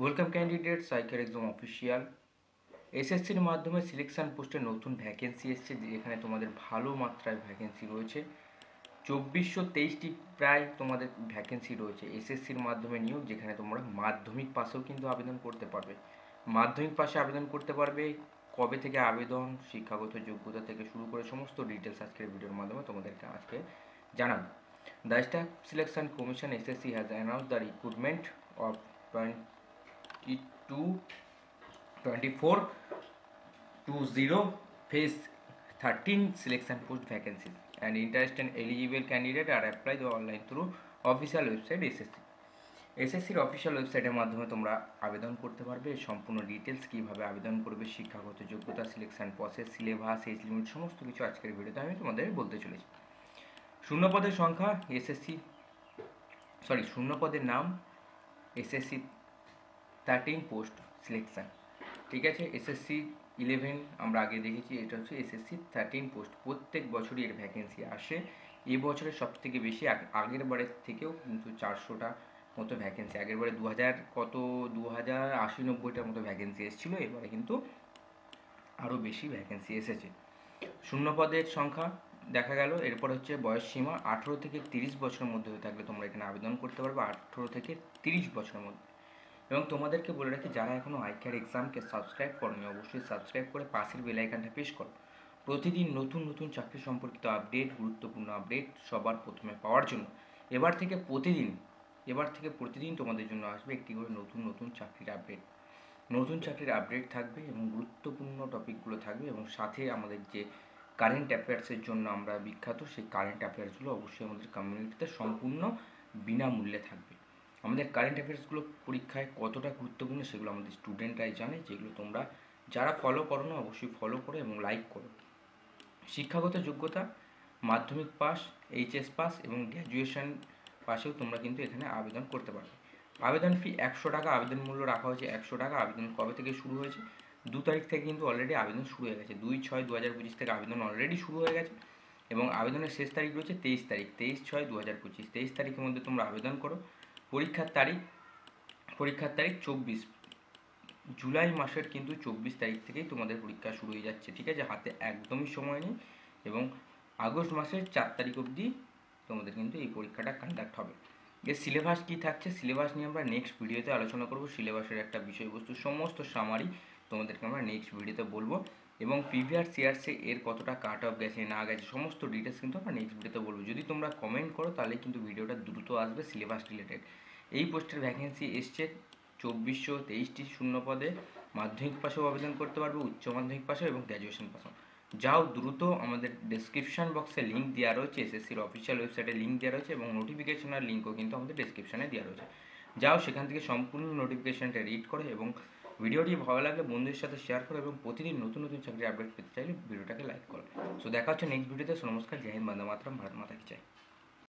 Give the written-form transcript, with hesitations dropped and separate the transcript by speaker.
Speaker 1: Welcome candidate cycle exam official এসএসসির মাধ্যমে selection পোস্টে নতুন ভ্যাকেন্সি এসছে, যেখানে তোমাদের ভালো মাত্রায় ভ্যাকেন্সি রয়েছে। 2423টি প্রায় তোমাদের ভ্যাকেন্সি রয়েছে এসএসসির মাধ্যমে নিয়োগ, যেখানে তোমরা মাধ্যমিক পাশেও কিন্তু আবেদন করতে পারবে। মাধ্যমিক পাশে আবেদন করতে পারবে, কবে থেকে আবেদন, শিক্ষাগত যোগ্যতা থেকে শুরু করে সমস্ত ডিটেলস আজকের ভিডিওর মাধ্যমে তোমাদেরকে আজকে জানাবো। The staff selection commission SSC has announce the recruitment of 22-24-20 phase 13 selection post vacancies and interested and eligible candidate are applied online through official website SSC। এসএসসির অফিসিয়াল ওয়েবসাইটের মাধ্যমে তোমরা আবেদন করতে পারবে। সম্পূর্ণ ডিটেলস কীভাবে আবেদন করবে, শিক্ষাগত যোগ্যতা, selection process, syllabus, age limit সমস্ত কিছু আজকের ভিডিওতে আমি তোমাদের বলতে চলেছি। শূন্যপদের সংখ্যা শূন্যপদের নাম এসএসসি 13 পোস্ট সিলেকশন, ঠিক আছে। এসএসসি 11 আমরা আগে দেখেছি, এটা হচ্ছে এসএসসি 13 পোস্ট। প্রত্যেক বছরই এর ভ্যাকেন্সি আসে। এবছরে সব থেকে বেশি, আগের বারের থেকেও কিন্তু 400টা মতো ভ্যাকেন্সি, আগের বারে 2080-90টার মতো ভ্যাকেন্সি এসেছিলো, এবারে কিন্তু আরও বেশি ভ্যাকেন্সি এসেছে। শূন্যপদের সংখ্যা দেখা গেল। এরপর হচ্ছে বয়স সীমা 18 থেকে 30 বছরের মধ্যে হয়ে থাকলে তোমরা এখানে আবেদন করতে পারবে, 18 থেকে 30 বছরের মধ্যে। এবং তোমাদেরকে বলে রাখি, যারা এখনও আইকিয়ার এক্সামকে সাবস্ক্রাইব করোনি অবশ্যই সাবস্ক্রাইব করে পাশের বেল আইকনটা প্রেস করো। প্রতিদিন নতুন নতুন চাকরি সম্পর্কিত আপডেট, গুরুত্বপূর্ণ আপডেট সবার প্রথমে পাওয়ার জন্য এবার থেকে প্রতিদিন তোমাদের জন্য আসবে একটি করে নতুন নতুন চাকরির আপডেট। নতুন চাকরির আপডেট থাকবে এবং গুরুত্বপূর্ণ টপিকগুলো থাকবে, এবং সাথে আমাদের যে কারেন্ট অ্যাফেয়ার্সের জন্য আমরা বিখ্যাত, সেই কারেন্ট অ্যাফেয়ার্সগুলো অবশ্যই আমাদের কমিউনিটিতে সম্পূর্ণ বিনামূল্যে থাকবে। আমাদের কারেন্ট অ্যাফেয়ার্সগুলো পরীক্ষায় কতটা গুরুত্বপূর্ণ সেগুলো আমাদের স্টুডেন্টরাই জানে, যেগুলো তোমরা যারা ফলো করো না অবশ্যই ফলো করো এবং লাইক করো। শিক্ষাগত যোগ্যতা মাধ্যমিক পাস, এইচএস পাস এবং গ্র্যাজুয়েশন পাশেও তোমরা কিন্তু এখানে আবেদন করতে পারবে। আবেদন ফি 100 টাকা, আবেদন মূল্য রাখা হয়েছে 100 টাকা। আবেদন কবে থেকে শুরু হয়েছে? 2 তারিখ থেকে কিন্তু অলরেডি আবেদন শুরু হয়ে গেছে। 2/6/2025 থেকে আবেদন অলরেডি শুরু হয়ে গেছে এবং আবেদনের শেষ তারিখ রয়েছে 23 তারিখ, 23/6/2025। 23 তারিখের মধ্যে তোমরা আবেদন করো। পরীক্ষার তারিখ 24 জুলাই মাসের কিন্তু 24 তারিখ থেকেই তোমাদের পরীক্ষা শুরু হয়ে যাচ্ছে, ঠিক আছে। হাতে একদমই সময় নেই এবং আগস্ট মাসের 4 তারিখ অবধি তোমাদের কিন্তু এই পরীক্ষাটা কন্ডাক্ট হবে। এর সিলেবাস কী থাকছে, সিলেবাস নিয়ে আমরা নেক্সট ভিডিওতে আলোচনা করব। সিলেবাসের একটা বিষয়বস্তু সমস্ত সামারি তোমাদেরকে আমরা নেক্সট ভিডিওতে বলবো, এবং প্রিভিয়াস ইয়ার্সে এর কতটা কাট অফ গেছে না গেছে সমস্ত ডিটেলস কিন্তু আমরা নেক্সট ভিডিওতে বলবো। যদি তোমরা কমেন্ট করো তাহলে কিন্তু ভিডিওটা দ্রুত আসবে সিলেবাস রিলেটেড। এই পোস্টের ভ্যাকেন্সি এসছে 2423টি শূন্যপদে। মাধ্যমিক পাশেও আবেদন করতে পারবে, উচ্চ মাধ্যমিক পাশেও এবং গ্র্যাজুয়েশন পাশেও। যাও দ্রুত, আমাদের ডেসক্রিপশন বক্সে লিঙ্ক দেওয়া রয়েছে, এসএসসির অফিসিয়াল ওয়েবসাইটে লিঙ্ক দেওয়া রয়েছে এবং নোটিফিকেশনের লিঙ্কও কিন্তু আমাদের ডেসক্রিপশনে দেওয়া রয়েছে। যাও সেখান থেকে সম্পূর্ণ নোটিফিকেশনটা রিড করো এবং ভিডিওটি ভালো লাগলে বন্ধুদের সাথে শেয়ার করো, এবং প্রতিদিন নতুন নতুন চাকরির আপডেট পেতে চাইলে ভিডিওটাকে লাইক করো। সো দেখা হচ্ছে নেক্সট ভিডিওতে। নমস্কার, জয় হিন্দ, বন্দে মাতরম, ভারত মাতা কি জয়।